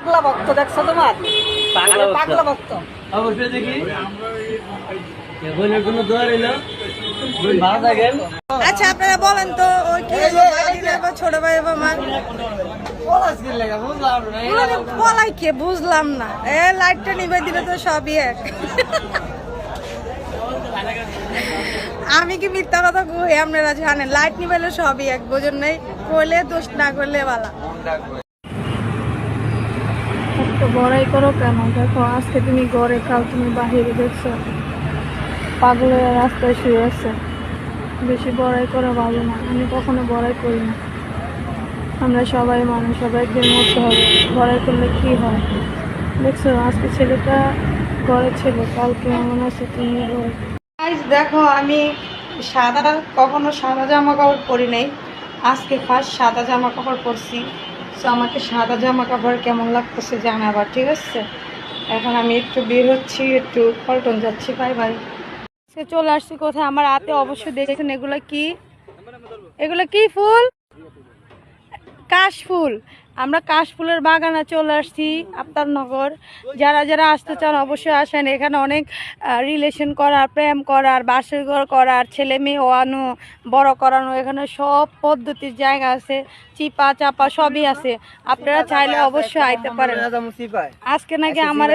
পাগলা ভক্ত দেখছো তোমার পাগলা ভক্ত অবশ্যই দেখি বোনের কোনো দোয়া রইল বোন ভালো থাকেন। আচ্ছা আপনারা বলেন তো ওই কি ছোট ভাই আমার বলাই কে বুঝলাম না লাইটটা নিবে দিলে তো সবই এক আমি কি মিথ্যা কথা কই আপনারা জানেন লাইট নিবেলে সবই এক বোঝেন নাই কইলে দোষ না করলে বালা তো বড়াই করো কেন? দেখো আজকে তুমি ঘরে, কাল তুমি বাহিরে, দেখছো পাগলের রাস্তায় শুয়ে আছে। বেশি বড়াই করা ভালো না, আমি কখনো বড়াই করি না। আমরা সবাই মানুষ, সবাই একদিন মরতে হবে। বড়াই করলে কি হয়? দেখছো আজকে ছেলেটা ঘরে ছিল, কালকে এমন আছে তুমি ঘরে। দেখো আমি কখনো সাদা জামা কাপড় পরি নাই, আজকে ফার্স্ট সাদা জামা কাপড় পরছি। তো আমাকে সাদা জামা কাপড় কেমন লাগতেছে জানাবার, ঠিক আছে? এখন আমি একটু বের হচ্ছি, একটু পল্টন যাচ্ছি। Bye bye. চলে আসছি কোথায়? আমার হাতে অবশ্যই দেখেছেন এগুলো কি? এগুলো কি ফুল? কাশফুল। আমরা কাশফুলের বাগানে চলে আসছি আফতারনগর। যারা যারা আসতে চান অবশ্যই আসেন। এখানে অনেক রিলেশন করার, প্রেম করার, বাসর ঘর করার, ছেলে মেয়ে ওয়ানো, বড় করানো, এখানে সব পদ্ধতির জায়গা আছে। চিপা চাপা সবই আছে, আপনারা চাইলে অবশ্যই আইতে পারেন। আজকে নাকি আমার